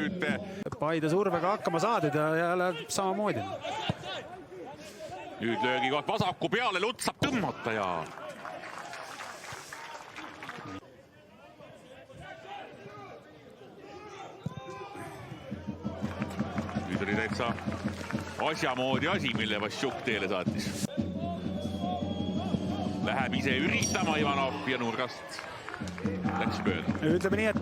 nüüd Paide survega hakkama saadud ja jälle samamoodi. Nüüd löögikoht vasaku peale, Luts saab tõmmata ja nüüd oli täitsa asjamoodi asi, mille Vassiuk teele saatis. Läheb ise üritama Ivanov ja nurgast läks mööda. Ütleme nii, et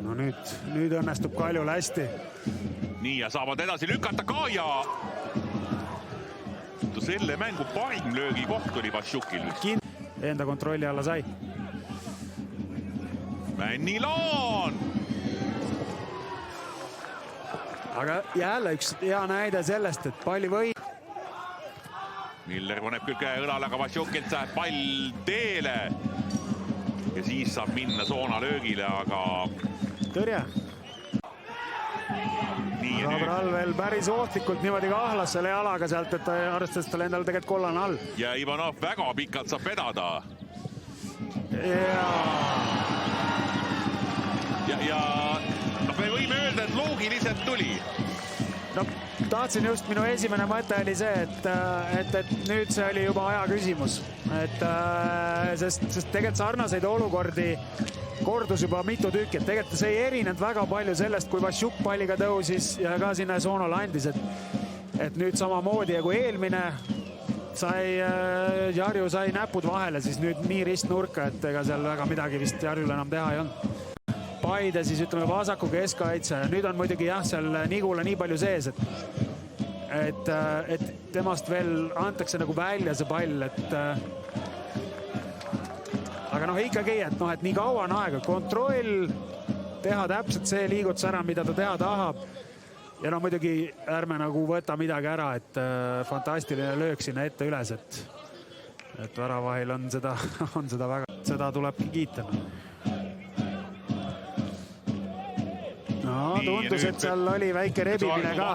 no nüüd õnnestub Kaljul hästi. Nii ja saavad edasi lükata ka ja selle mängu parim löögikoht oli Vassiukil. Enda kontrolli alla sai. Männilaan! Aga jälle üks hea näide sellest, et palli või. Miller paneb küll käe õlale, aga Vassiukilt saab pall teele. Ja siis saab minna Soona löögile, aga tõrje. Rabral veel päris ohtlikult niimoodi kahlas selle jalaga sealt, et ta arvestas tal endal tegelikult kollane all. Ja Ivanov väga pikalt saab vedada. Ja me võime öelda, et loogiliselt tuli. No tahtsin just, minu esimene mõte oli see, et nüüd see oli juba aja küsimus. Sest tegelikult sarnaseid olukordi kordus juba mitu tükki, et tegelikult see ei erinenud väga palju sellest, kui Vassiuk palliga tõusis ja ka sinna Soonole andis, et nüüd samamoodi ja kui eelmine Jarju sai näpud vahele, siis nüüd nii ristnurka, et ega seal väga midagi vist Jarjul enam teha ei olnud. Paide siis ütleme vasaku keskkaitse ja nüüd on muidugi jah, seal Nigula nii palju sees, et temast veel antakse nagu välja see pall, aga noh ikkagi, et nii kaua on aega, kontroll, teha täpselt see liigutus ära, mida ta teha tahab. Ja muidugi ärme nagu võta midagi ära, et fantastiline löök sinna ette üles, et väravahil on seda väga, seda tulebki kiita. No tundus, et seal oli väike rebimine ka.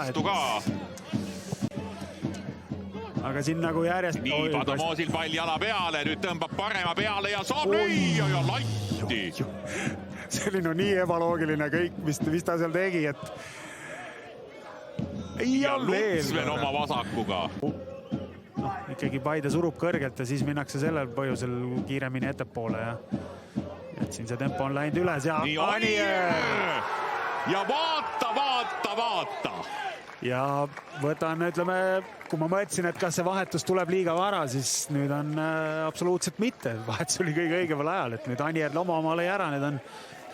Aga siin nagu järjest... Nii, Padomoosil pall jala peale, nüüd tõmbab parema peale ja saab lüüa ja latti. See oli nii ebaloogiline kõik, mis ta seal tegi, et... Ja Luts veel oma vasakuga. Ikkagi Paide surub kõrgelt ja siis minnakse sellel põhjusel kiiremini ettepoole ja... Et siin see tempo on läinud üles ja... Nii, Anier! Ja vaata! Ja võtan, ütleme, kui ma mõtlesin, et kas see vahetus tuleb liiga vara, siis nüüd on absoluutselt mitte. Vahetus oli kõige õigemal ajal, et nüüd Anier oma lõi ära, nüüd on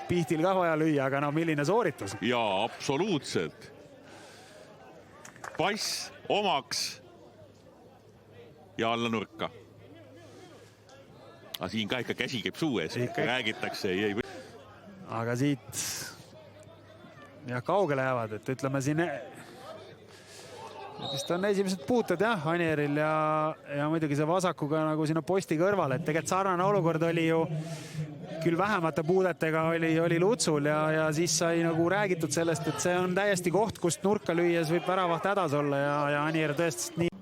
Pihtil ka vaja lüüa, aga milline sooritus? Jaa, absoluutselt. Pass omaks ja alla nurka. Aga siin ka ikka käsi käib suu ees, räägitakse. Aga siit kaugele jäävad, et ütleme siin... Vist on esimesed puuted jah, Anieril ja muidugi see vasakuga nagu sinna posti kõrval, et tegelikult sarnane olukord oli ju küll vähemate puudetega oli Lutsul ja siis sai nagu räägitud sellest, et see on täiesti koht, kust nurka lüües võib väravaht hädas olla ja Anier tõesti nii.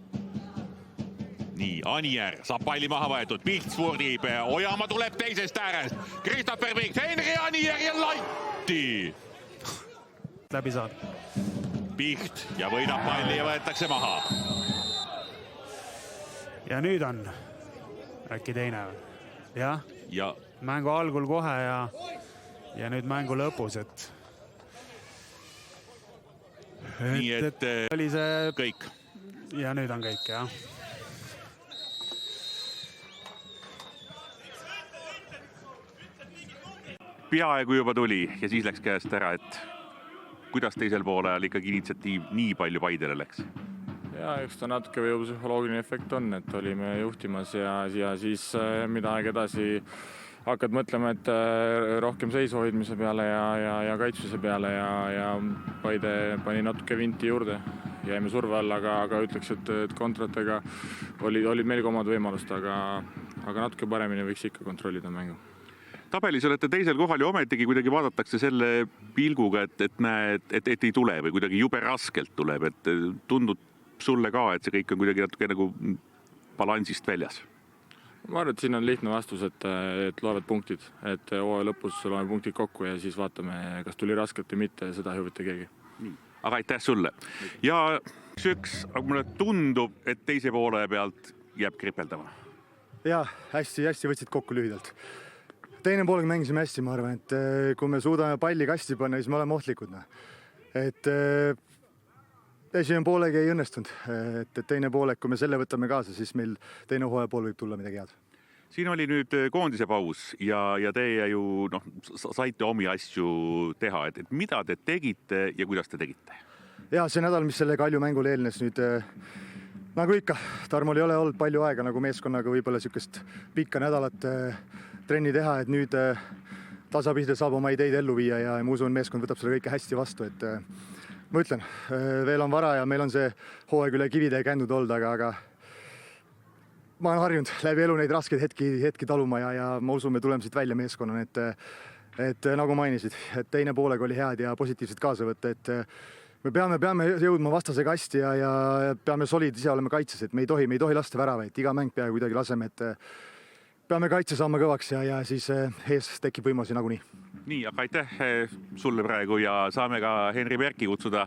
Nii, Anier saab palli maha võetud, Piht spurdib, Ojamaa tuleb teisest äärest, Christopher Piht, Henri Anier ja latti! Läbi saad. Piht ja võidab palli ja võetakse maha. Ja nüüd on äkki teine. Jah, mängu algul kohe ja nüüd mängu lõpus, et nii et oli see kõik. Ja nüüd on kõik, jah. Peaaegu juba tuli ja siis läks käest ära, et kuidas teisel poole ajal ikkagi initsiatiiv nii palju Paidele läks? Ja eks ta natuke võib psühholoogiline efekt on, et olime juhtimas ja siis mida aeg edasi hakkad mõtlema, et rohkem seisu hoidmise peale ja kaitsmise peale ja Paide pani natuke vinti juurde. Jäime surve all, aga ütleks, et kontratega olid meil ka omad võimalust, aga natuke paremini võiks ikka kontrollida mängu. Tabelis olete teisel kohal ja ometigi kuidagi vaadatakse selle pilguga, et näed, et ei tule või kuidagi jube raskelt tuleb, et tundub sulle ka, et see kõik on kuidagi natuke nagu balansist väljas? ma arvan, et siin on lihtne vastus, et loevad punktid, et hooaja lõpus loeme punktid kokku ja siis vaatame, kas tuli raskelt või mitte, seda ei huvita keegi. Aga aitäh sulle. Ja aga mulle tundub, et teise poole pealt jääb kripeldama. Jaa, hästi võtsid kokku lühidalt. Teine poolega mängisime hästi, ma arvan, et kui me suudame palli kasti panna, siis me oleme ohtlikud. Et esimene poolega ei õnnestunud, et teine poolek, kui me selle võtame kaasa, siis meil teine hooaja pool võib tulla midagi head. Siin oli nüüd koondise paus ja teie ju saite omi asju teha, et mida te tegite ja kuidas te tegite? Jaa, see nädal, mis selle Kalju mängul eelnes nüüd, nagu ikka, Tarmol ei ole olnud palju aega nagu meeskonnaga võib-olla niisugust pikka nädalat trenni teha, et nüüd tasapihde saab oma ideid ellu viia ja ma usun, meeskond võtab selle kõike hästi vastu, et ma ütlen, veel on vara ja meil on see hooaeg üle kivide käinud olnud, aga ma olen harjunud läbi elu neid raskeid hetki taluma ja ma usun, me tuleme siit välja meeskonnana, et nagu mainisid, et teine poolega oli head ja positiivselt kaasa võtta, et me peame jõudma vastase kasti ja peame solid ise olema kaitses, et me ei tohi lasta väravaid, iga mäng peaaegu kuidagi laseme, et peame kaitse saama kõvaks ja siis ees tekib võimalusi nagunii. Nii, aga aitäh sulle praegu ja saame ka Henri Berki kutsuda